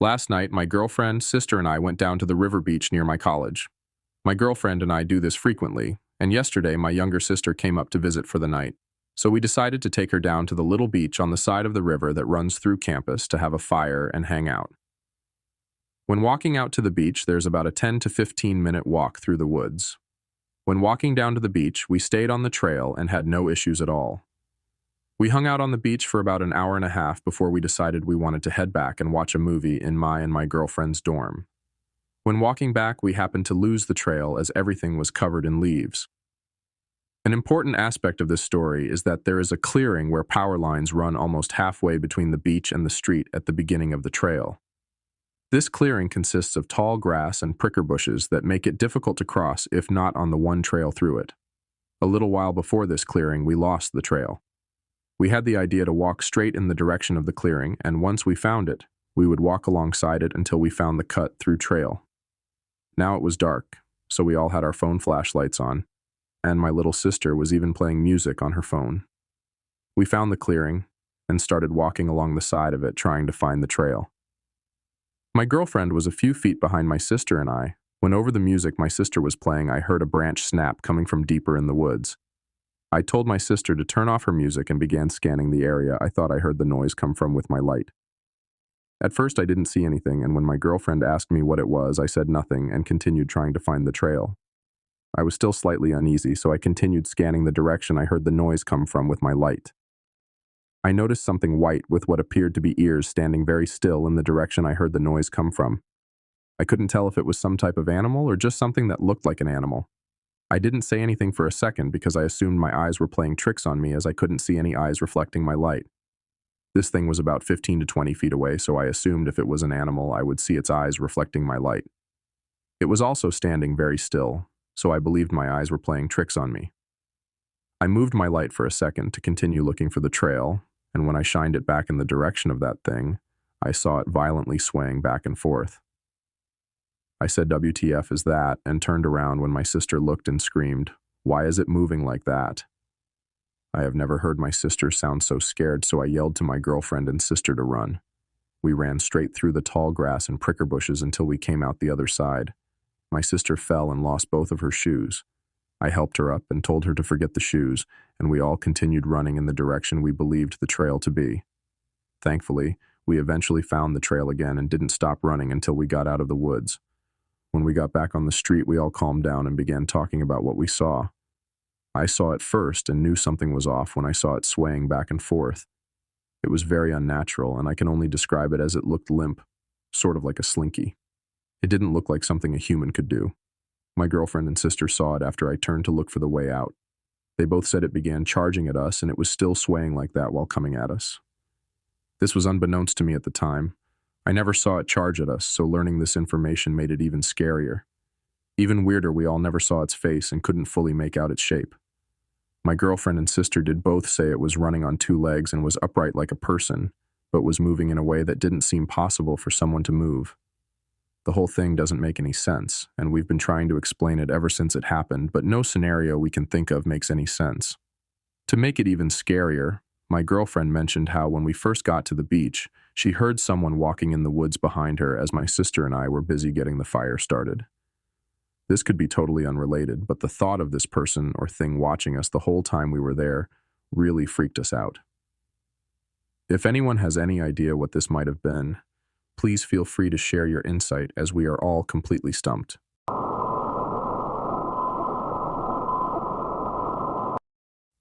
Last night, my girlfriend, sister, and I went down to the river beach near my college. My girlfriend and I do this frequently, and yesterday my younger sister came up to visit for the night. So we decided to take her down to the little beach on the side of the river that runs through campus to have a fire and hang out. When walking out to the beach, there's about a 10 to 15-minute walk through the woods. When walking down to the beach, we stayed on the trail and had no issues at all. We hung out on the beach for about an hour and a half before we decided we wanted to head back and watch a movie in my and my girlfriend's dorm. When walking back, we happened to lose the trail as everything was covered in leaves. An important aspect of this story is that there is a clearing where power lines run almost halfway between the beach and the street at the beginning of the trail. This clearing consists of tall grass and pricker bushes that make it difficult to cross if not on the one trail through it. A little while before this clearing, we lost the trail. We had the idea to walk straight in the direction of the clearing, and once we found it, we would walk alongside it until we found the cut-through trail. Now it was dark, so we all had our phone flashlights on, and my little sister was even playing music on her phone. We found the clearing and started walking along the side of it trying to find the trail. My girlfriend was a few feet behind my sister and I. When over the music my sister was playing, I heard a branch snap coming from deeper in the woods. I told my sister to turn off her music and began scanning the area I thought I heard the noise come from with my light. At first I didn't see anything, and when my girlfriend asked me what it was, I said nothing and continued trying to find the trail. I was still slightly uneasy, so I continued scanning the direction I heard the noise come from with my light. I noticed something white with what appeared to be ears standing very still in the direction I heard the noise come from. I couldn't tell if it was some type of animal or just something that looked like an animal. I didn't say anything for a second because I assumed my eyes were playing tricks on me as I couldn't see any eyes reflecting my light. This thing was about 15 to 20 feet away, so I assumed if it was an animal, I would see its eyes reflecting my light. It was also standing very still, so I believed my eyes were playing tricks on me. I moved my light for a second to continue looking for the trail, and when I shined it back in the direction of that thing, I saw it violently swaying back and forth. I said, "WTF is that?" and turned around when my sister looked and screamed, "Why is it moving like that?" I have never heard my sister sound so scared, so I yelled to my girlfriend and sister to run. We ran straight through the tall grass and pricker bushes until we came out the other side. My sister fell and lost both of her shoes. I helped her up and told her to forget the shoes, and we all continued running in the direction we believed the trail to be. Thankfully, we eventually found the trail again and didn't stop running until we got out of the woods. When we got back on the street, we all calmed down and began talking about what we saw. I saw it first and knew something was off when I saw it swaying back and forth. It was very unnatural, and I can only describe it as it looked limp, sort of like a slinky. It didn't look like something a human could do. My girlfriend and sister saw it after I turned to look for the way out. They both said it began charging at us, and it was still swaying like that while coming at us. This was unbeknownst to me at the time. I never saw it charge at us, so learning this information made it even scarier. Even weirder, we all never saw its face and couldn't fully make out its shape. My girlfriend and sister did both say it was running on two legs and was upright like a person, but was moving in a way that didn't seem possible for someone to move. The whole thing doesn't make any sense, and we've been trying to explain it ever since it happened, but no scenario we can think of makes any sense. To make it even scarier, my girlfriend mentioned how when we first got to the beach, she heard someone walking in the woods behind her as my sister and I were busy getting the fire started. This could be totally unrelated, but the thought of this person or thing watching us the whole time we were there really freaked us out. If anyone has any idea what this might have been, please feel free to share your insight as we are all completely stumped.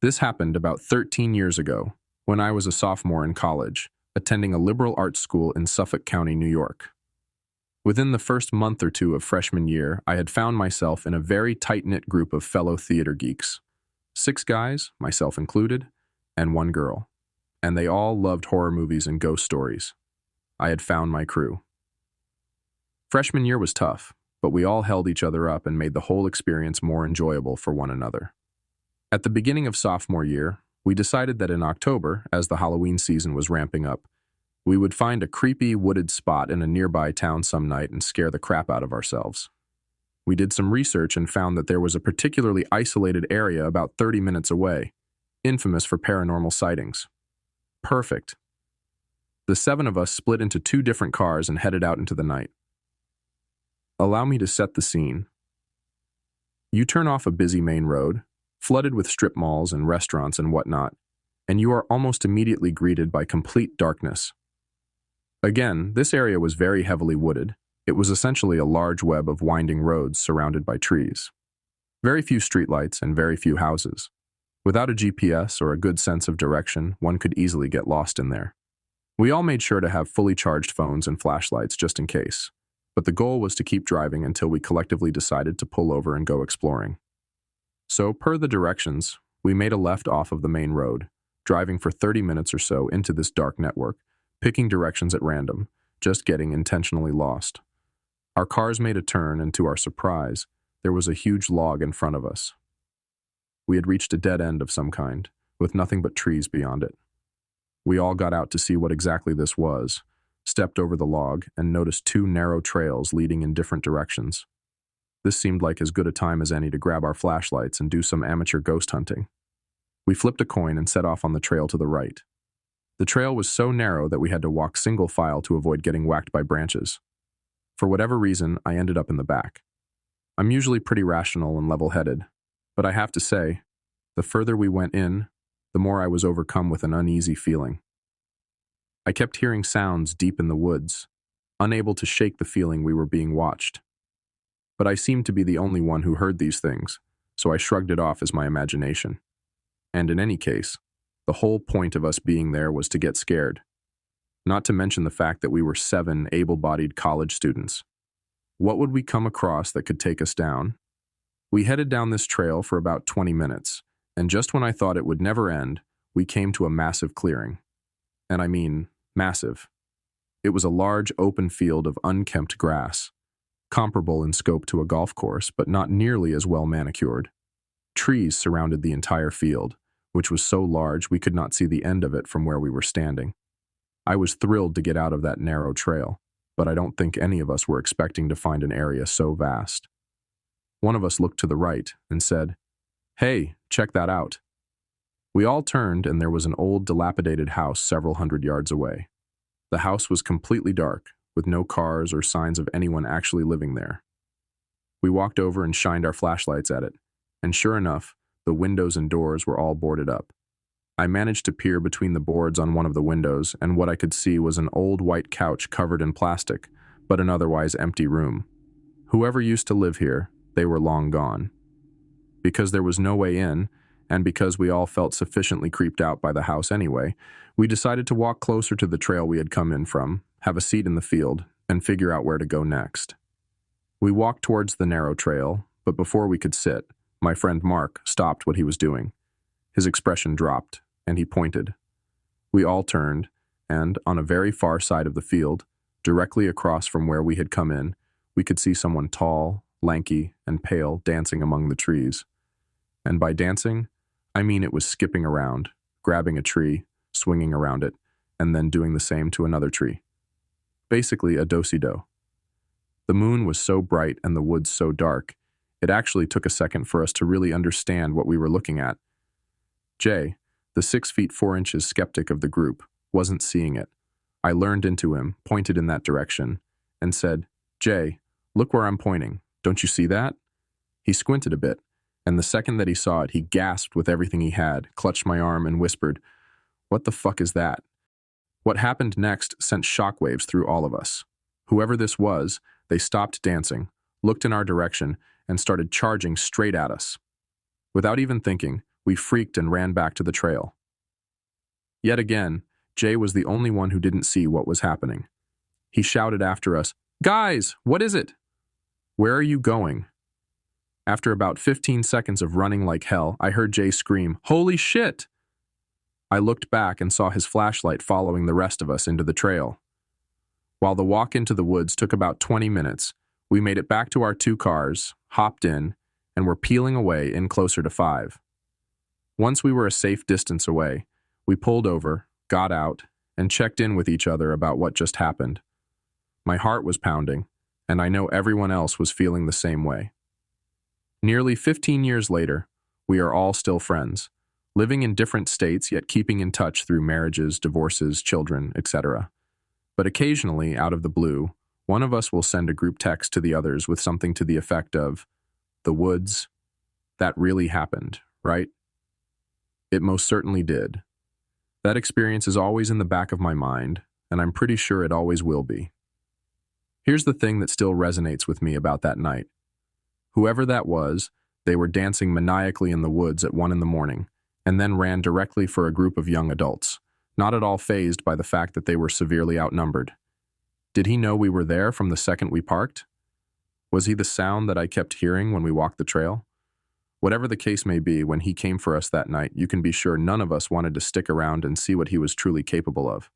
This happened about 13 years ago, when I was a sophomore in college, attending a liberal arts school in Suffolk County, New York. Within the first month or two of freshman year, I had found myself in a very tight-knit group of fellow theater geeks. 6 guys, myself included, and 1 girl. And they all loved horror movies and ghost stories. I had found my crew. Freshman year was tough, but we all held each other up and made the whole experience more enjoyable for one another. At the beginning of sophomore year, we decided that in October, as the Halloween season was ramping up, we would find a creepy, wooded spot in a nearby town some night and scare the crap out of ourselves. We did some research and found that there was a particularly isolated area about 30 minutes away, infamous for paranormal sightings. Perfect. The seven of us split into two different cars and headed out into the night. Allow me to set the scene. You turn off a busy main road, flooded with strip malls and restaurants and whatnot, and you are almost immediately greeted by complete darkness. Again, this area was very heavily wooded. It was essentially a large web of winding roads surrounded by trees. Very few streetlights and very few houses. Without a GPS or a good sense of direction, one could easily get lost in there. We all made sure to have fully charged phones and flashlights just in case, but the goal was to keep driving until we collectively decided to pull over and go exploring. So, per the directions, we made a left off of the main road, driving for 30 minutes or so into this dark network, picking directions at random, just getting intentionally lost. Our cars made a turn, and to our surprise, there was a huge log in front of us. We had reached a dead end of some kind, with nothing but trees beyond it. We all got out to see what exactly this was, stepped over the log, and noticed two narrow trails leading in different directions. This seemed like as good a time as any to grab our flashlights and do some amateur ghost hunting. We flipped a coin and set off on the trail to the right. The trail was so narrow that we had to walk single file to avoid getting whacked by branches. For whatever reason, I ended up in the back. I'm usually pretty rational and level-headed, but I have to say, the further we went in, the more I was overcome with an uneasy feeling. I kept hearing sounds deep in the woods, unable to shake the feeling we were being watched. But I seemed to be the only one who heard these things, so I shrugged it off as my imagination. And in any case, the whole point of us being there was to get scared. Not to mention the fact that we were 7 able-bodied college students. What would we come across that could take us down? We headed down this trail for about 20 minutes, and just when I thought it would never end, we came to a massive clearing. And I mean, massive. It was a large open field of unkempt grass, comparable in scope to a golf course, but not nearly as well manicured. Trees surrounded the entire field, which was so large we could not see the end of it from where we were standing. I was thrilled to get out of that narrow trail, but I don't think any of us were expecting to find an area so vast. One of us looked to the right and said, "Hey, check that out." We all turned, and there was an old, dilapidated house several hundred yards away. The house was completely dark, with no cars or signs of anyone actually living there. We walked over and shined our flashlights at it, and sure enough, the windows and doors were all boarded up. I managed to peer between the boards on one of the windows, and what I could see was an old white couch covered in plastic, but an otherwise empty room. Whoever used to live here, they were long gone. Because there was no way in, and because we all felt sufficiently creeped out by the house anyway, we decided to walk closer to the trail we had come in from, have a seat in the field, and figure out where to go next. We walked towards the narrow trail, but before we could sit, my friend Mark stopped what he was doing. His expression dropped, and he pointed. We all turned, and on a very far side of the field, directly across from where we had come in, we could see someone tall, lanky, and pale dancing among the trees. And by dancing, I mean it was skipping around, grabbing a tree, swinging around it, and then doing the same to another tree. Basically a do-si-do. The moon was so bright and the woods so dark, it actually took a second for us to really understand what we were looking at. Jay, the 6 feet 4 inches skeptic of the group, wasn't seeing it. I leaned into him, pointed in that direction, and said, "Jay, look where I'm pointing. Don't you see that?" He squinted a bit, and the second that he saw it, he gasped with everything he had, clutched my arm, and whispered, "What the fuck is that?" What happened next sent shockwaves through all of us. Whoever this was, they stopped dancing, looked in our direction, and started charging straight at us. Without even thinking, we freaked and ran back to the trail. Yet again, Jay was the only one who didn't see what was happening. He shouted after us, "Guys, what is it?" "Where are you going?" After about 15 seconds of running like hell, I heard Jay scream, "Holy shit!" I looked back and saw his flashlight following the rest of us into the trail. While the walk into the woods took about 20 minutes, we made it back to our 2 cars, hopped in, and were peeling away in closer to 5. Once we were a safe distance away, we pulled over, got out, and checked in with each other about what just happened. My heart was pounding, and I know everyone else was feeling the same way. Nearly 15 years later, we are all still friends, living in different states yet keeping in touch through marriages, divorces, children, etc. But occasionally, out of the blue, one of us will send a group text to the others with something to the effect of, "The woods, that really happened, right?" It most certainly did. That experience is always in the back of my mind, and I'm pretty sure it always will be. Here's the thing that still resonates with me about that night. Whoever that was, they were dancing maniacally in the woods at 1 in the morning, and then ran directly for a group of young adults, not at all fazed by the fact that they were severely outnumbered. Did he know we were there from the second we parked? Was he the sound that I kept hearing when we walked the trail? Whatever the case may be, when he came for us that night, you can be sure none of us wanted to stick around and see what he was truly capable of.